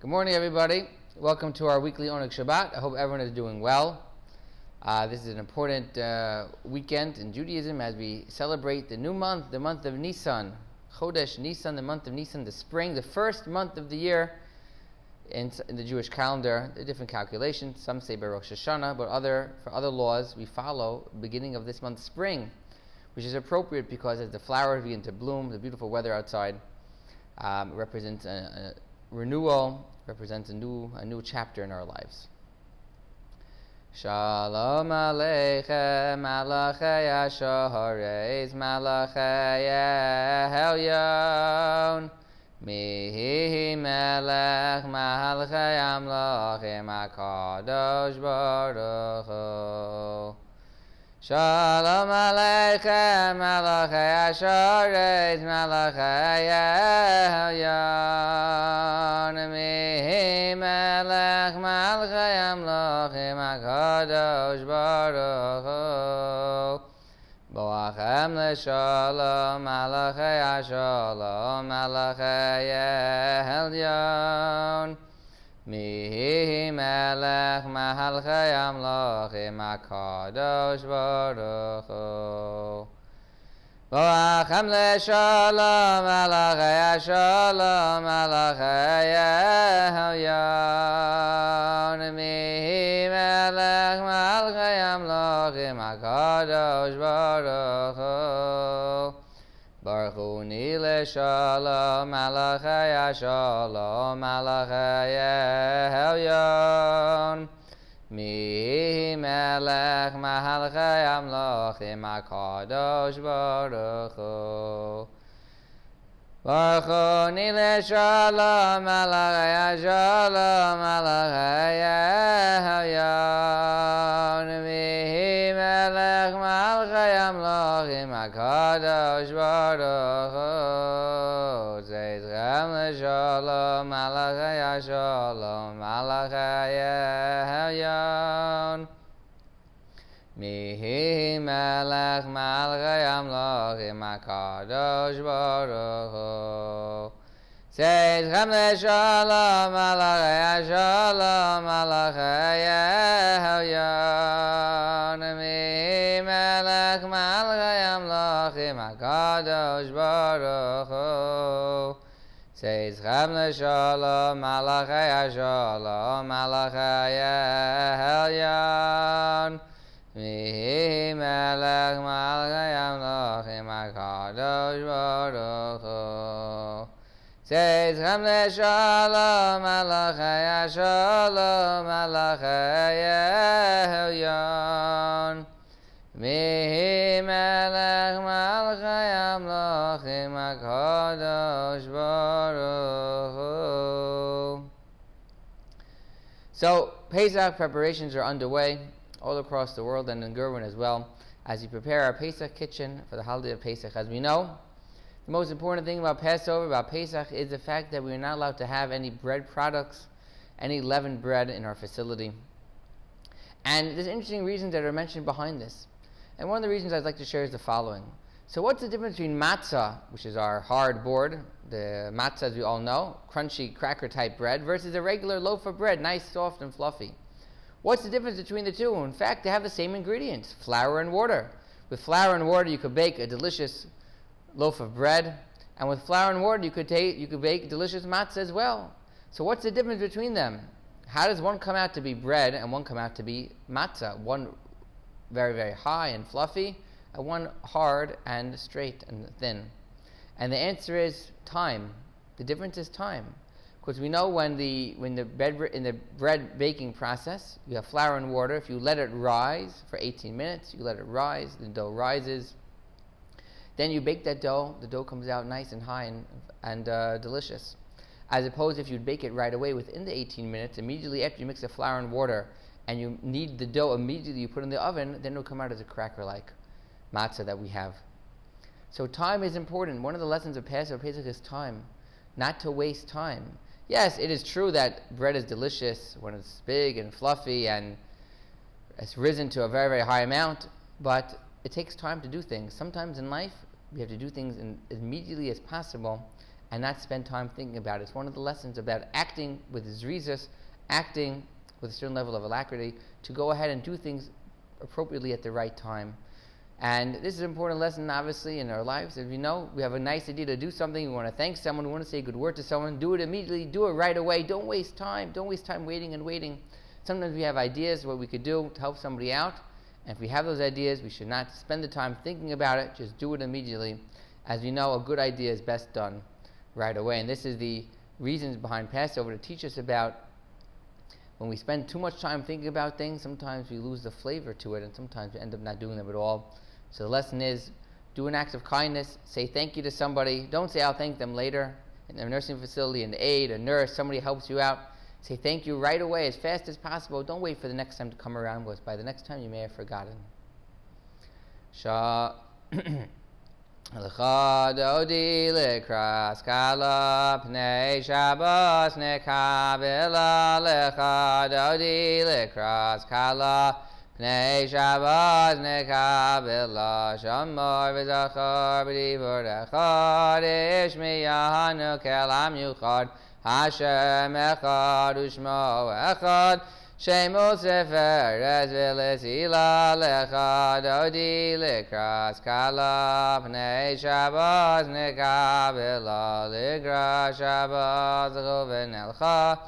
Good morning, everybody. Welcome to our weekly Oneg Shabbat. I hope everyone is doing well. This is an important weekend in Judaism as we celebrate the new month, the month of Nisan. Chodesh Nisan, the month of Nisan, the spring, the first month of the year in the Jewish calendar. There are different calculations. Some say by Rosh Hashanah, but for other laws, we follow the beginning of this month, spring, which is appropriate because as the flowers begin to bloom, the beautiful weather outside represents a renewal, represents a new chapter in our lives. Shalom Aleichem, Malachei Hashoreis, Malachei Elyon, Mihi Melech, Malachei Amlochim, HaKadosh Baruch Hu. Shalom Aleichem, Malachei Hashoreis, Malachei Elyon, Mihi Melech, Malachei Amlochim, HaKadosh Baruch Hu. Boachem L'Shalom, Malachei Hashalom, Malachei Elyon, Mihi Melech, Malachei Amlochim, HaKadosh Baruch Hu. Boachem L'Shalom, Malachei Hashalom, Malachei Elyon, Mihi Melech, Malachei Amlochim, HaKadosh Baruch Hu. Baruch Hu Ni L'Shalom, Malachei Hashalom, Malachei Elyon, Mihi Melech, Malachei Amlochim, HaKadosh Baruch Hu. Baruch Hu Ni L'Shalom, Malachei Hashalom, Malachei Elyon, Mihi Melech, Malachei Amlochim, HaKadosh Baruch Hu. Zeichem L'Shalom, Malachei Hashalom, Malachei Elyon, Mihi Melech, Malachei Amlochim, HaKadosh Baruch Hu. Zeichem L'Shalom, Malachei Hashalom, Malachei Elyon, Mihi Melech, Malachei Amlochim, HaKadosh Baruch Hu. Zeichem L'Shalom, Malachei Hashalom, Malachei Elyon, Mihi Melech, Malachei Amlochim, HaKadosh Baruch Hu. Zeichem L'Shalom, Malachei Hashalom, Malachei Elyon, Mihi Melech, Malachei Amlochim, HaKadosh Baruch Hu. So, Pesach preparations are underway all across the world and in Gurwin as well, as we prepare our Pesach kitchen for the holiday of Pesach. As we know, the most important thing about Passover, about Pesach, is the fact that we are not allowed to have any bread products, any leavened bread in our facility. And there's interesting reasons that are mentioned behind this. And one of the reasons I'd like to share is the following. So what's the difference between matzah, which is our hard board, the matzah as we all know, crunchy cracker type bread, versus a regular loaf of bread, nice, soft, and fluffy? What's the difference between the two? In fact, they have the same ingredients, flour and water. With flour and water, you could bake a delicious loaf of bread, and with flour and water, you could bake delicious matzah as well. So what's the difference between them? How does one come out to be bread and one come out to be matzah? One very, very high and fluffy, and one hard and straight and thin. And the answer is time. The difference is time. Because we know when the bread baking process, you have flour and water. If you let it rise for 18 minutes, you let it rise, the dough rises. Then you bake that dough, the dough comes out nice and high and delicious. As opposed if you'd bake it right away within the 18 minutes, immediately after you mix the flour and water, and you knead the dough immediately, you put it in the oven, then it'll come out as a cracker-like matzah that we have. So time is important. One of the lessons of Passover is time, not to waste time. Yes, it is true that bread is delicious when it's big and fluffy and it's risen to a very, very high amount, but it takes time to do things. Sometimes in life, we have to do things as immediately as possible, and not spend time thinking about it. It's one of the lessons about acting with zrizas, acting with a certain level of alacrity, to go ahead and do things appropriately at the right time. And this is an important lesson, obviously, in our lives. As we know, we have a nice idea to do something, we want to thank someone, we want to say a good word to someone, do it immediately, do it right away. Don't waste time waiting and waiting. Sometimes we have ideas what we could do to help somebody out, and if we have those ideas, we should not spend the time thinking about it, just do it immediately. As we know, a good idea is best done right away. And this is the reasons behind Passover, to teach us about when we spend too much time thinking about things, sometimes we lose the flavor to it, and sometimes we end up not doing them at all. So the lesson is, do an act of kindness, say thank you to somebody. Don't say I'll thank them later. In a nursing facility, an aide, a nurse, somebody helps you out, say thank you right away, as fast as possible. Don't wait for the next time to come around, because by the next time you may have forgotten. L'cha dodi l'kras kala pnei Shabbos nekabela. L'cha dodi l'kras kala pnei Shabbos nekabela. Shamor v'zachor b'dibur echad ishmiyahanu kelam yuchad. Hashem echad u'shmo echad. Shemo sefer ez v'lezila. L'cha dodi l'kras kala pnei Shabbos nekabela. L'gra Shabbos Gurwin Healthcare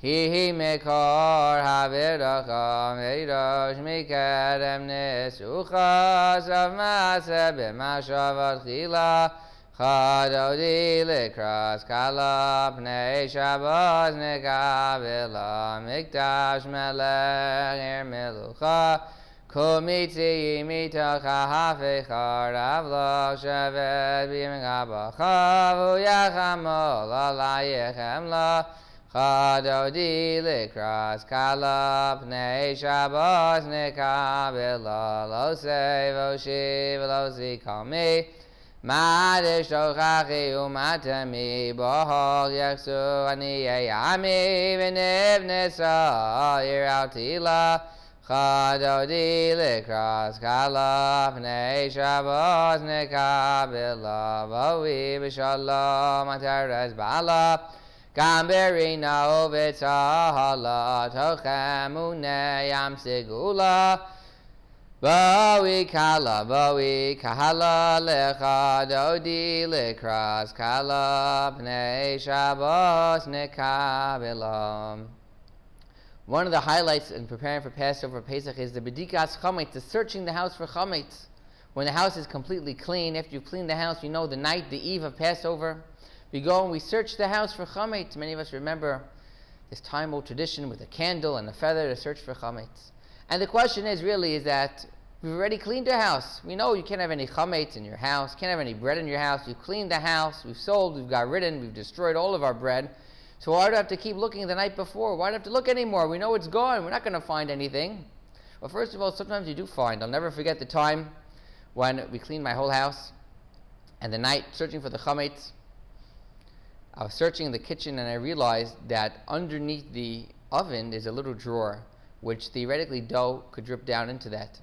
Hi mekor havidacha meidosh mikedem nesucha sav maaseh b'mashavat chila. Chadodi l'kras kala pnei Shabbos nekabela. Mikdash melech ir melucha kumitzi mitocha hafechar avloch shevet b'yimgabacha v'yachamol alayechem la. Chadodi l'kras kala pnei Shabbos nekabela. Lo sei v'oshiv lo zikami Madish tochachi umatami bohol yaksu aniyei ami v'nivnesa iraltila. Chadodi l'kras kala pnei Shabbos nekabela. V'oi b'shalom atares bala. Gam berina u'v'tzahala tochem u'neyam sigula. Bawi kahala lecha dodi l'kras kala pnei Shabbos nekabela. One of the highlights in preparing for Passover, Pesach, is the bedikas chametz, the searching the house for chametz. When the house is completely clean, after you clean the house, the night, the eve of Passover, we go and we search the house for chametz. Many of us remember this time-old tradition with a candle and a feather to search for chametz. And the question is that we've already cleaned the house. We know you can't have any chametz in your house, can't have any bread in your house. You've cleaned the house, we've sold, we've got ridden, we've destroyed all of our bread. So why do I have to keep looking the night before? Why do I have to look anymore? We know it's gone. We're not going to find anything. Well, first of all, sometimes you do find. I'll never forget the time when we cleaned my whole house, and the night searching for the chametz, I was searching in the kitchen and I realized that underneath the oven is a little drawer, which theoretically dough could drip down into that.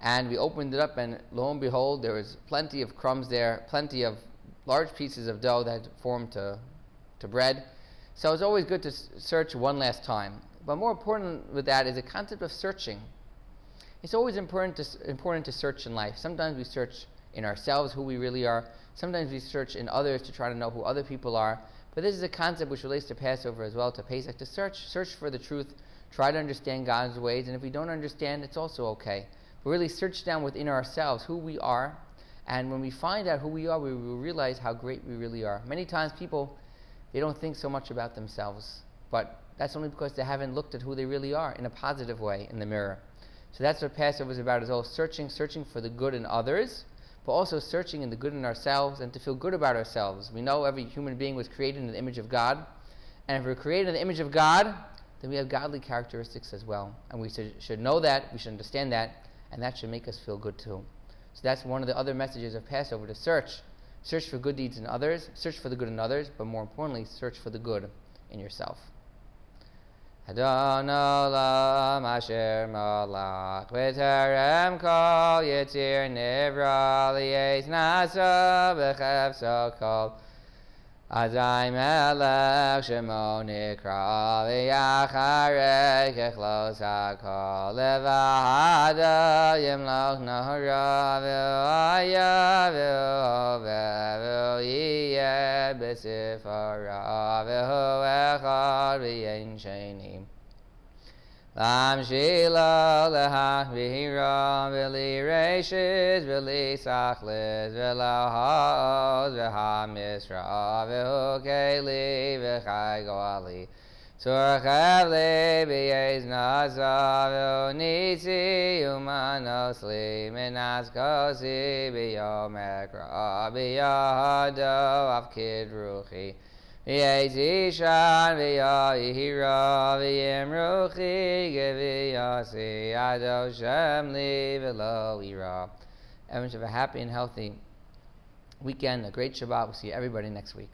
And we opened it up, and lo and behold, there was plenty of crumbs there, plenty of large pieces of dough that had formed to bread. So it's always good to search one last time. But more important with that is the concept of searching. It's always important to search in life. Sometimes we search in ourselves who we really are. Sometimes we search in others to try to know who other people are. But this is a concept which relates to Passover as well, to Pesach, to search for the truth, try to understand God's ways, and if we don't understand, it's also okay. But really search down within ourselves who we are, and when we find out who we are, we will realize how great we really are. Many times people, they don't think so much about themselves, but that's only because they haven't looked at who they really are in a positive way in the mirror. So that's what Passover is about, is all searching for the good in others, but also searching in the good in ourselves and to feel good about ourselves. We know every human being was created in the image of God, and if we're created in the image of God, then we have godly characteristics as well. And we should know that, we should understand that, and that should make us feel good too. So that's one of the other messages of Passover, to search for good deeds in others, search for the good in others, but more importantly, search for the good in yourself. Adon olam asher malach v'terem kol yitzir nivra liyez nasa b'chefso kol Azai melech shemo nikra v'yacharei kechlos hakol levahada yimloch nahara v'aya v'ove v'yiyeh b'sifara v'hu echad v'yein sheni Lam shila lehach v'hira v'li reishis v'li sachlis v'la ha'oz v'ha-misra v'hu keili v'chai goali Tzorchev li b'yez nasa v'hu nitzi umanosli minas kosi b'yom ekra b'yahado avkid ruchi V'yezishan v'yahira v'yimruchi geviyasi ado shem li v'lo ira. Everyone should have a happy and healthy weekend, a great Shabbat. We'll see everybody next week.